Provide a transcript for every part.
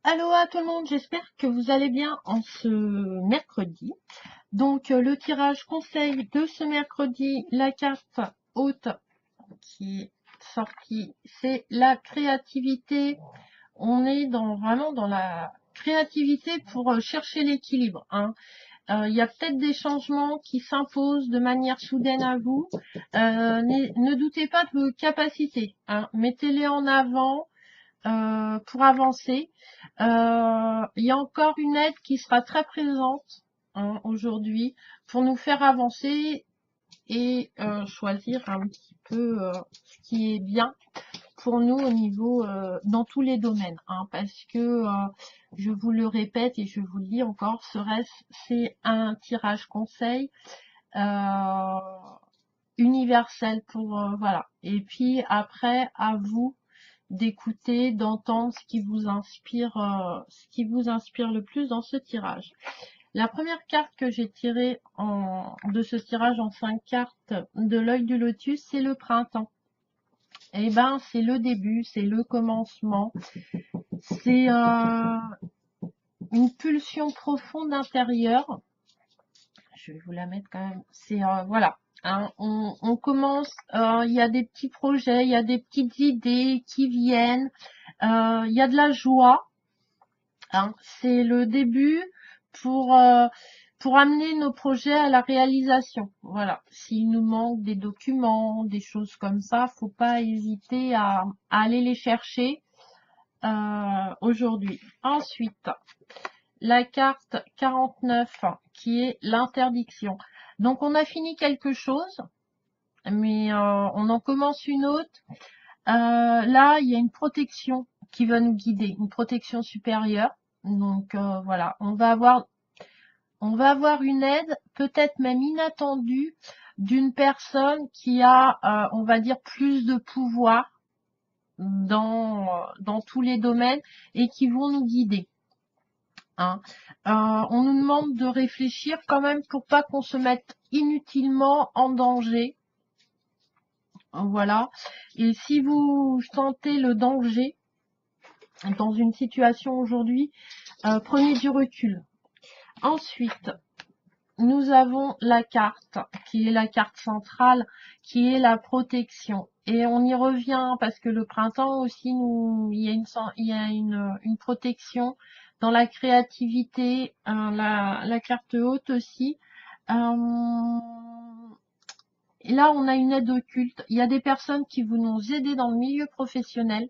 Allô à tout le monde, j'espère que vous allez bien en ce mercredi. Donc le tirage conseil de ce mercredi, la carte haute qui est sortie, c'est la créativité. On est vraiment dans la créativité pour chercher l'équilibre, hein. Il y a peut-être des changements qui s'imposent de manière soudaine à vous. Ne doutez pas de vos capacités, hein. Mettez-les en avant pour avancer. Il y a encore une aide qui sera très présente, hein, aujourd'hui pour nous faire avancer et choisir un petit peu ce qui est bien pour nous au niveau dans tous les domaines, hein, parce que je vous le répète et je vous le dis encore, c'est un tirage conseil euh, universel pour voilà. Et puis après, à vous d'écouter, d'entendre ce qui vous inspire le plus dans ce tirage. La première carte que j'ai tirée de ce tirage en 5 cartes de l'œil du lotus, c'est le printemps. Et ben, c'est le début, c'est le commencement, c'est une pulsion profonde intérieure. Je vais vous la mettre quand même. C'est voilà. Hein, on commence, il y a des petits projets, il y a des petites idées qui viennent, il y a de la joie, hein. C'est le début pour, euh, pour amener nos projets à la réalisation. Voilà. S'il nous manque des documents, des choses comme ça, faut pas hésiter à aller les chercher aujourd'hui. Ensuite, la carte 49 qui est l'interdiction. Donc on a fini quelque chose, mais on en commence une autre. Là, il y a une protection qui va nous guider, une protection supérieure. Donc voilà, on va avoir une aide, peut-être même inattendue, d'une personne qui a, on va dire, plus de pouvoir dans tous les domaines et qui vont nous guider, hein. On nous demande de réfléchir quand même pour pas qu'on se mette inutilement en danger. Voilà. Et si vous sentez le danger dans une situation aujourd'hui, prenez du recul. Ensuite, nous avons la carte, qui est la carte centrale, qui est la protection. Et on y revient parce que le printemps aussi, il y a une protection dans la créativité, la carte haute aussi. Et là, on a une aide occulte. Il y a des personnes qui vont nous aider dans le milieu professionnel,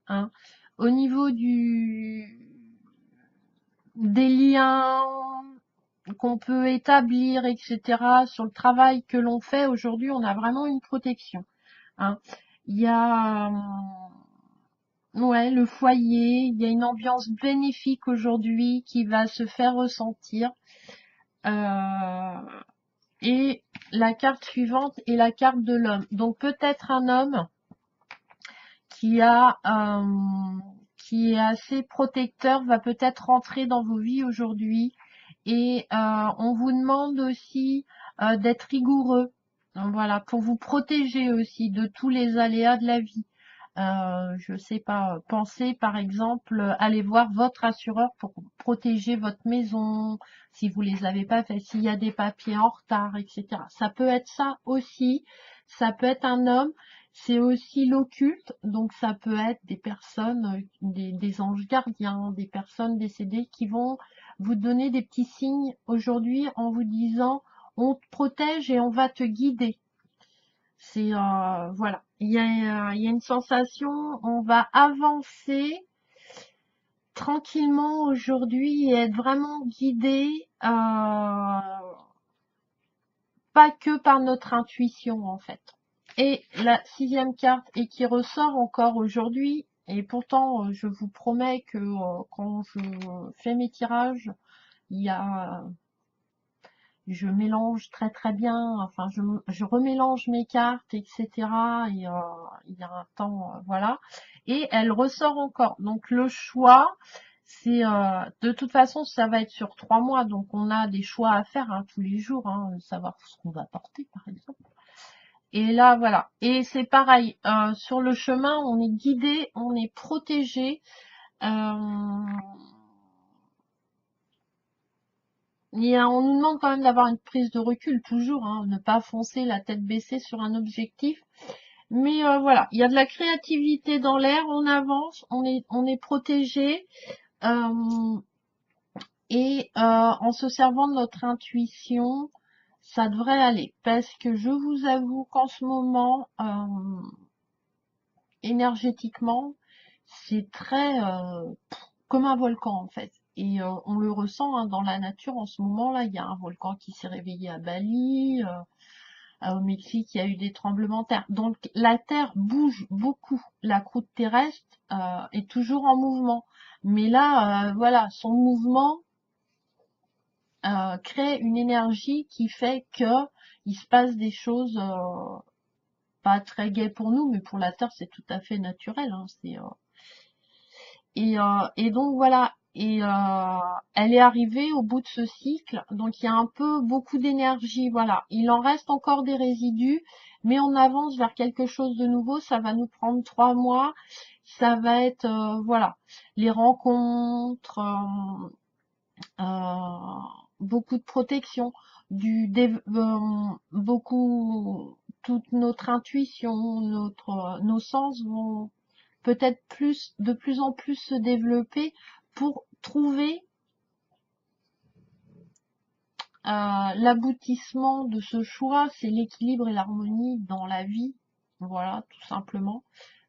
hein, au niveau des liens qu'on peut établir, etc. Sur le travail que l'on fait aujourd'hui, on a vraiment une protection, hein. Il y a ouais, le foyer, il y a une ambiance bénéfique aujourd'hui qui va se faire ressentir. Euh, et la carte suivante est la carte de l'homme. Donc peut-être un homme qui a qui est assez protecteur va peut-être rentrer dans vos vies aujourd'hui. Et on vous demande aussi d'être rigoureux, voilà, pour vous protéger aussi de tous les aléas de la vie. Je sais pas, pensez par exemple, aller voir votre assureur pour protéger votre maison, si vous les avez pas fait, s'il y a des papiers en retard, etc. Ça peut être ça aussi, ça peut être un homme, c'est aussi l'occulte, donc ça peut être des personnes, des anges gardiens, des personnes décédées qui vont vous donner des petits signes aujourd'hui en vous disant on te protège et on va te guider. C'est voilà, il y a une sensation, on va avancer tranquillement aujourd'hui et être vraiment guidé, pas que par notre intuition en fait. Et la sixième carte et qui ressort encore aujourd'hui, et pourtant je vous promets que quand je fais mes tirages, il y a je mélange très très bien, enfin je remélange mes cartes, etc. Et il y a un temps, voilà. Et elle ressort encore. Donc le choix, c'est de toute façon ça va être sur 3 mois, donc on a des choix à faire, hein, tous les jours, hein, savoir ce qu'on va porter par exemple. Et là voilà. Et c'est pareil, sur le chemin, on est guidé, on est protégé. On nous demande quand même d'avoir une prise de recul, toujours, hein, ne pas foncer la tête baissée sur un objectif. Mais voilà, il y a de la créativité dans l'air, on avance, on est protégé. En se servant de notre intuition, ça devrait aller. Parce que je vous avoue qu'en ce moment, énergétiquement, c'est très comme un volcan en fait. Et on le ressent hein, dans la nature en ce moment-là. Il y a un volcan qui s'est réveillé à Bali, au Mexique, il y a eu des tremblements de terre. Donc la Terre bouge beaucoup. La croûte terrestre est toujours en mouvement. Mais là, voilà, son mouvement crée une énergie qui fait que il se passe des choses pas très gaies pour nous, mais pour la Terre, c'est tout à fait naturel. Hein, et donc voilà. Elle est arrivée au bout de ce cycle, donc il y a un peu beaucoup d'énergie. Voilà, il en reste encore des résidus, mais on avance vers quelque chose de nouveau. Ça va nous prendre 3 mois. Ça va être voilà, les rencontres. Beaucoup de protection, beaucoup, toute notre intuition, nos sens vont peut-être de plus en plus se développer pour trouver l'aboutissement de ce choix, c'est l'équilibre et l'harmonie dans la vie, voilà, tout simplement,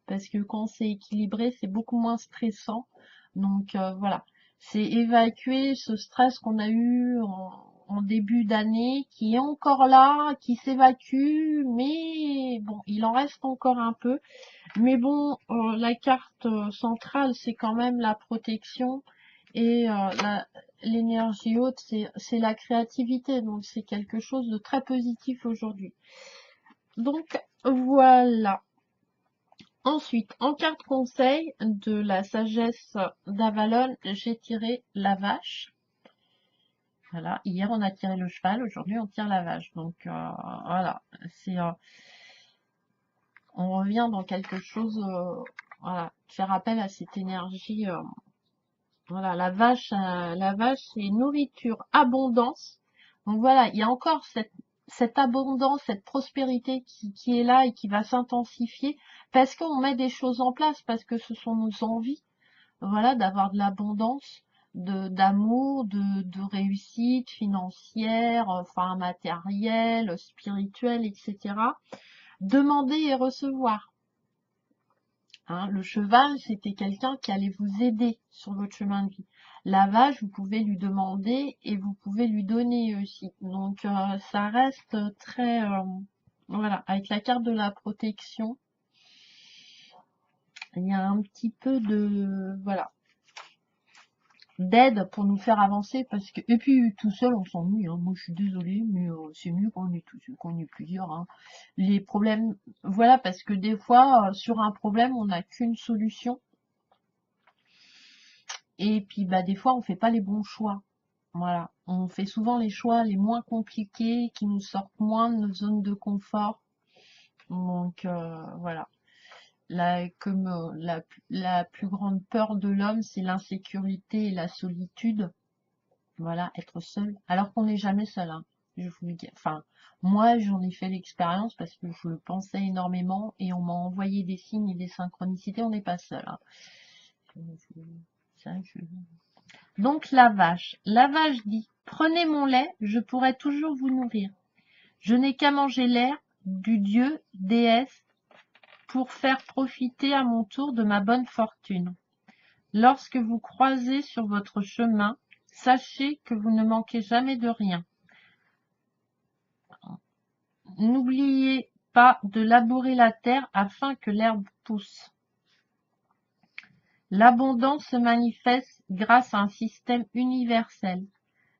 parce que quand c'est équilibré, c'est beaucoup moins stressant, donc voilà, c'est évacuer ce stress qu'on a eu en début d'année, qui est encore là, qui s'évacue, mais bon, il en reste encore un peu, mais bon, la carte centrale, c'est quand même la protection et l'énergie haute, c'est la créativité. Donc, c'est quelque chose de très positif aujourd'hui. Donc, voilà. Ensuite, en carte conseil de la sagesse d'Avalon, j'ai tiré la vache. Voilà. Hier, on a tiré le cheval. Aujourd'hui, on tire la vache. Donc, voilà. On revient dans quelque chose... voilà, faire appel à cette énergie. Voilà, la vache, c'est nourriture, abondance. Donc voilà, il y a encore cette abondance, cette prospérité qui est là et qui va s'intensifier parce qu'on met des choses en place, parce que ce sont nos envies, voilà, d'avoir de l'abondance, d'amour, de réussite financière, enfin matérielle, spirituelle, etc. Demander et recevoir. Hein, le cheval, c'était quelqu'un qui allait vous aider sur votre chemin de vie. La vache, vous pouvez lui demander et vous pouvez lui donner aussi. Donc, ça reste très... voilà, avec la carte de la protection, il y a un petit peu de... Voilà, d'aide pour nous faire avancer parce que... Et puis, tout seul, on s'ennuie. Hein. Moi, je suis désolée, mais c'est mieux quand on est qu'on est plusieurs. Hein. Les problèmes... Voilà, parce que des fois, sur un problème, on n'a qu'une solution. Et puis, bah, des fois, on fait pas les bons choix. Voilà. On fait souvent les choix les moins compliqués, qui nous sortent moins de notre zone de confort. Donc, voilà. Comme la plus grande peur de l'homme, c'est l'insécurité et la solitude. Voilà, être seul. Alors qu'on n'est jamais seul, hein. Je vous le dis. Enfin, moi, j'en ai fait l'expérience parce que je le pensais énormément et on m'a envoyé des signes et des synchronicités. On n'est pas seul, hein. Ça, Donc la vache. La vache dit, prenez mon lait, je pourrai toujours vous nourrir. Je n'ai qu'à manger l'air du dieu, déesse, pour faire profiter à mon tour de ma bonne fortune. Lorsque vous croisez sur votre chemin, sachez que vous ne manquez jamais de rien. N'oubliez pas de labourer la terre afin que l'herbe pousse. L'abondance se manifeste grâce à un système universel.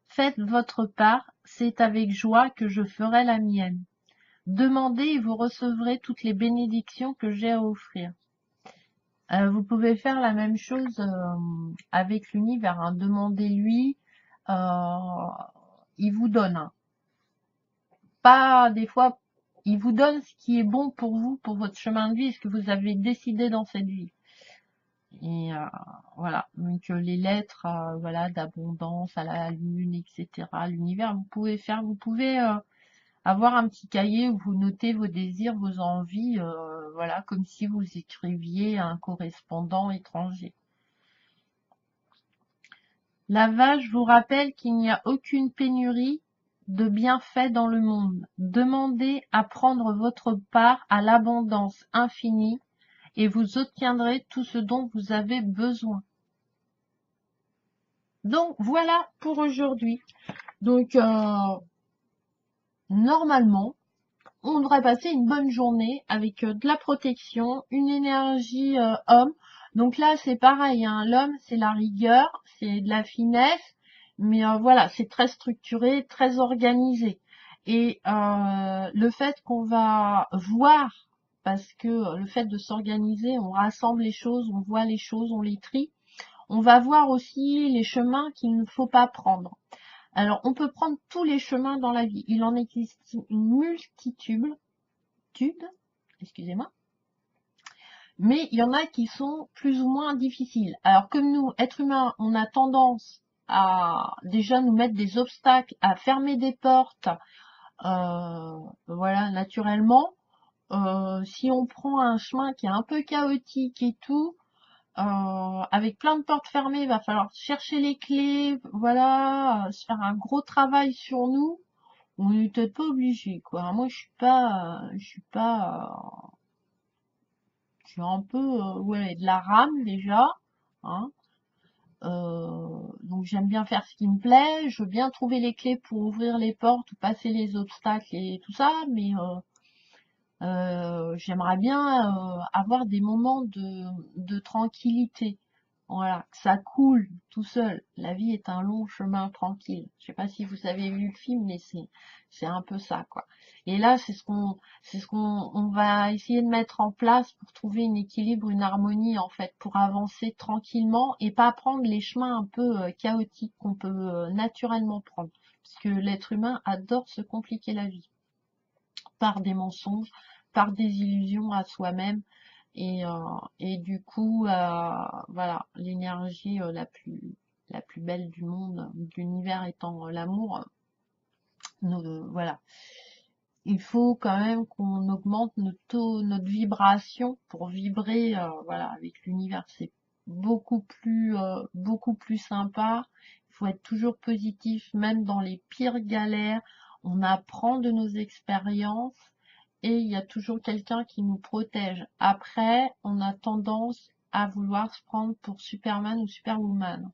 Faites votre part, c'est avec joie que je ferai la mienne. Demandez et vous recevrez toutes les bénédictions que j'ai à offrir. Vous pouvez faire la même chose avec l'univers. Hein. Demandez-lui, il vous donne. Hein. Pas des fois, il vous donne ce qui est bon pour vous, pour votre chemin de vie, ce que vous avez décidé dans cette vie. Et voilà, donc les lettres, voilà, d'abondance à la lune, etc. L'univers, vous pouvez avoir un petit cahier où vous notez vos désirs, vos envies, voilà, comme si vous écriviez à un correspondant étranger. La vache vous rappelle qu'il n'y a aucune pénurie de bienfaits dans le monde. Demandez à prendre votre part à l'abondance infinie et vous obtiendrez tout ce dont vous avez besoin. Donc voilà pour aujourd'hui. Donc normalement, on devrait passer une bonne journée avec de la protection, une énergie homme. Donc là, c'est pareil, hein, l'homme, c'est la rigueur, c'est de la finesse, mais voilà, c'est très structuré, très organisé. Et le fait qu'on va voir, parce que le fait de s'organiser, on rassemble les choses, on voit les choses, on les trie, on va voir aussi les chemins qu'il ne faut pas prendre. Alors, on peut prendre tous les chemins dans la vie. Il en existe une multitude, excusez-moi, mais il y en a qui sont plus ou moins difficiles. Alors, comme nous, êtres humains, on a tendance à déjà nous mettre des obstacles, à fermer des portes, voilà, naturellement. Si on prend un chemin qui est un peu chaotique et tout, avec plein de portes fermées, il va falloir chercher les clés, voilà, se faire un gros travail sur nous. On n'est peut-être pas obligé, quoi. Moi, je suis un peu, ouais, de la rame déjà, hein. Donc j'aime bien faire ce qui me plaît. Je veux bien trouver les clés pour ouvrir les portes ou passer les obstacles et tout ça, mais j'aimerais bien avoir des moments de tranquillité. Voilà, que ça coule tout seul. La vie est un long chemin tranquille. Je sais pas si vous avez vu le film, mais c'est un peu ça, quoi. Et là, on va essayer de mettre en place pour trouver un équilibre, une harmonie, en fait, pour avancer tranquillement et pas prendre les chemins un peu chaotiques qu'on peut naturellement prendre. Parce que l'être humain adore se compliquer la vie par des mensonges, par des illusions à soi-même. Et du coup, voilà, l'énergie la plus belle du monde, de l'univers étant l'amour, voilà. Il faut quand même qu'on augmente notre taux, notre vibration pour vibrer, voilà, avec l'univers. C'est beaucoup plus sympa. Il faut être toujours positif, même dans les pires galères. On apprend de nos expériences et il y a toujours quelqu'un qui nous protège. Après, on a tendance à vouloir se prendre pour Superman ou Superwoman.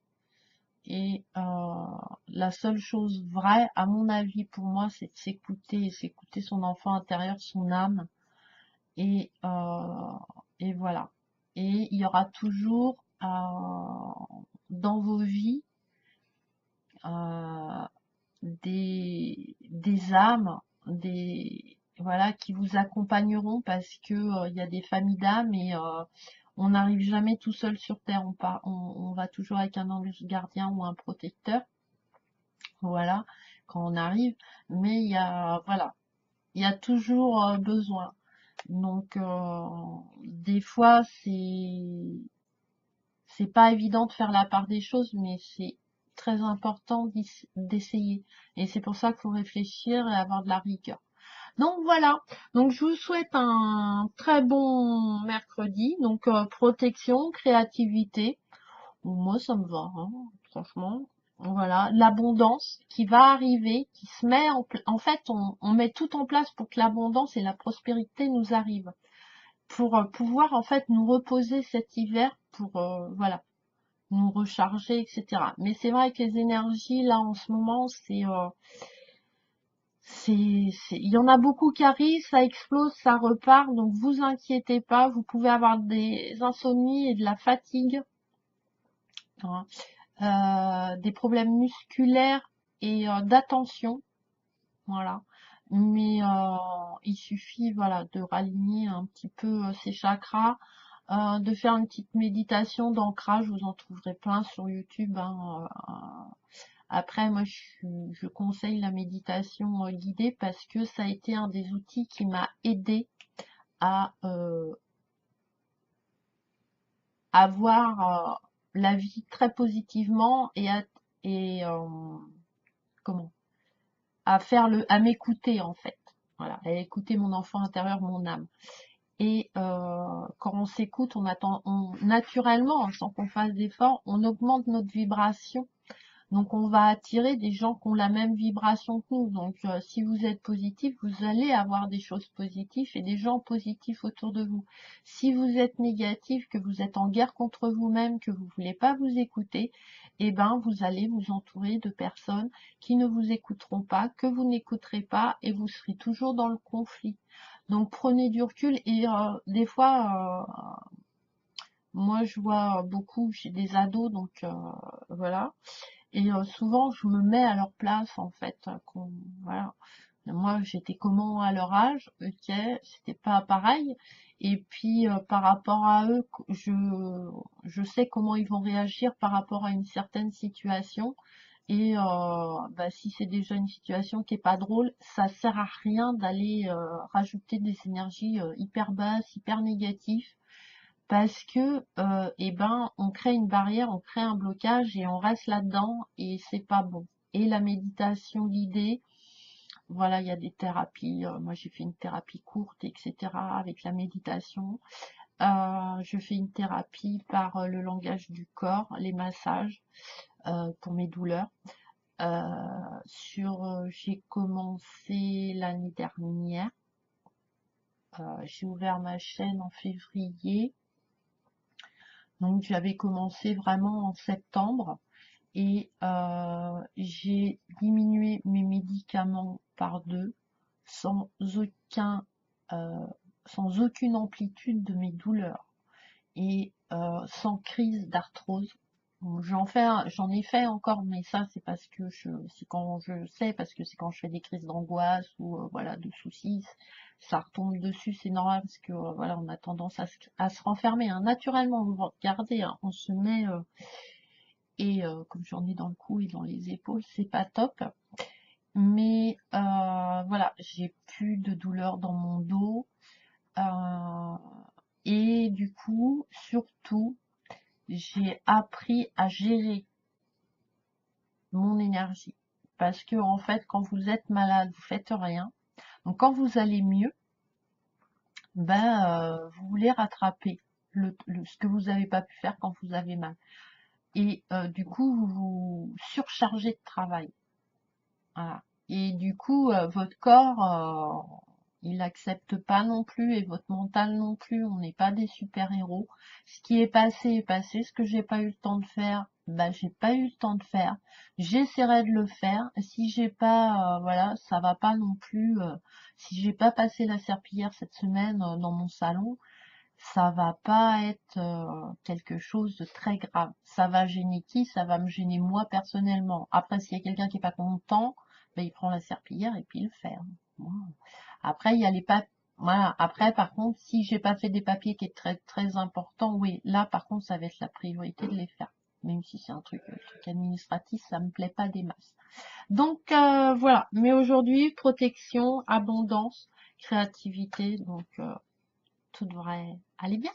Et la seule chose vraie, à mon avis, pour moi, c'est de s'écouter, s'écouter son enfant intérieur, son âme. Et, et voilà. Et il y aura toujours dans vos vies euh, des âmes, voilà, qui vous accompagneront parce que il y a des familles d'âmes et on n'arrive jamais tout seul sur Terre. On va toujours avec un ange gardien ou un protecteur. Voilà, quand on arrive. Mais voilà, il y a toujours besoin. Donc, des fois, c'est pas évident de faire la part des choses, mais c'est très important d'essayer. Et c'est pour ça qu'il faut réfléchir et avoir de la rigueur. Donc voilà. Donc je vous souhaite un très bon mercredi. Donc protection, créativité. Bon, moi ça me va, hein, franchement. Voilà, l'abondance qui va arriver, qui se met en fait, on met tout en place pour que l'abondance et la prospérité nous arrivent pour pouvoir en fait nous reposer cet hiver pour voilà, nous recharger, etc. Mais c'est vrai que les énergies là en ce moment, il y en a beaucoup qui arrivent, ça explose, ça repart, donc vous inquiétez pas, vous pouvez avoir des insomnies et de la fatigue, hein, des problèmes musculaires et d'attention, voilà. Mais il suffit voilà de raligner un petit peu ces chakras. De faire une petite méditation d'ancrage, vous en trouverez plein sur YouTube, hein. Après, moi, je conseille la méditation guidée parce que ça a été un des outils qui m'a aidé à à voir la vie très positivement et comment à m'écouter en fait. Voilà, à écouter mon enfant intérieur, mon âme. Et quand on s'écoute, naturellement, sans qu'on fasse d'efforts, on augmente notre vibration. Donc on va attirer des gens qui ont la même vibration que nous. Donc si vous êtes positif, vous allez avoir des choses positives et des gens positifs autour de vous. Si vous êtes négatif, que vous êtes en guerre contre vous-même, que vous ne voulez pas vous écouter, eh ben vous allez vous entourer de personnes qui ne vous écouteront pas, que vous n'écouterez pas et vous serez toujours dans le conflit. Donc prenez du recul et des fois, moi je vois beaucoup chez des ados, donc voilà. Et souvent, je me mets à leur place, en fait. Voilà. Moi, j'étais comment à leur âge? Ok, c'était pas pareil. Et puis, par rapport à eux, je sais comment ils vont réagir par rapport à une certaine situation. Et bah, si c'est déjà une situation qui est pas drôle, ça sert à rien d'aller rajouter des énergies hyper basses, hyper négatives parce que eh ben on crée une barrière, on crée un blocage et on reste là-dedans et c'est pas bon. Et la méditation guidée, voilà, il y a des thérapies. Moi, j'ai fait une thérapie courte, etc. avec la méditation. Je fais une thérapie par le langage du corps, les massages pour mes douleurs. J'ai commencé l'année dernière. J'ai ouvert ma chaîne en février. Donc j'avais commencé vraiment en septembre et j'ai diminué mes médicaments par 2 sans aucun, euh, sans aucune amplitude de mes douleurs et sans crise d'arthrose. J'en ai fait encore, mais ça c'est parce que c'est quand je sais, parce que c'est quand je fais des crises d'angoisse ou voilà de soucis, ça retombe dessus, c'est normal parce que voilà on a tendance à se renfermer. Hein. Naturellement, vous regardez, hein, on se met et comme j'en ai dans le cou et dans les épaules, c'est pas top. Mais voilà, j'ai plus de douleur dans mon dos et du coup, surtout, j'ai appris à gérer mon énergie. Parce que en fait, quand vous êtes malade, vous faites rien. Donc quand vous allez mieux, ben vous voulez rattraper ce que vous n'avez pas pu faire quand vous avez mal. Et du coup, vous vous surchargez de travail. Voilà. Et du coup, votre corps, il n'accepte pas non plus, et votre mental non plus. On n'est pas des super-héros. Ce qui est passé. Ce que j'ai pas eu le temps de faire, bah j'ai pas eu le temps de faire. J'essaierai de le faire. Si j'ai pas, voilà, ça va pas non plus. Si j'ai pas passé la serpillière cette semaine dans mon salon, ça va pas être quelque chose de très grave. Ça va gêner qui? Ça va me gêner moi personnellement. Après, s'il y a quelqu'un qui est pas content, ben, il prend la serpillière et puis il le ferme. Voilà. Après, il y a les papiers. Voilà. Après, par contre, si j'ai pas fait des papiers qui est très très important, oui, là, par contre, ça va être la priorité de les faire. Même si c'est un truc administratif, ça me plaît pas des masses. Donc voilà. Mais aujourd'hui, protection, abondance, créativité, donc tout devrait aller bien.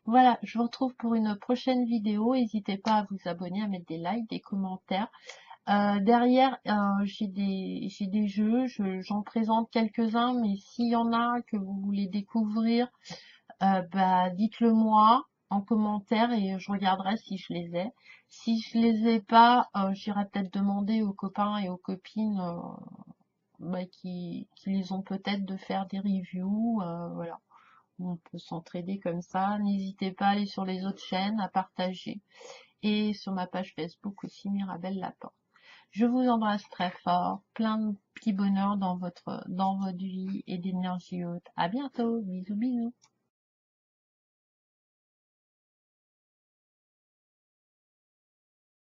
Voilà, je vous retrouve pour une prochaine vidéo. N'hésitez pas à vous abonner, à mettre des likes, des commentaires. Derrière, j'ai des jeux, j'en présente quelques-uns, mais s'il y en a que vous voulez découvrir, bah, dites-le moi en commentaire et je regarderai si je les ai. Si je les ai pas, j'irai peut-être demander aux copains et aux copines bah, qui les ont peut-être de faire des reviews, voilà. On peut s'entraider comme ça. N'hésitez pas à aller sur les autres chaînes, à partager. Et sur ma page Facebook aussi, Mirabelle Laporte. Je vous embrasse très fort. Plein de petits bonheurs dans votre vie et d'énergie haute. À bientôt. Bisous, bisous.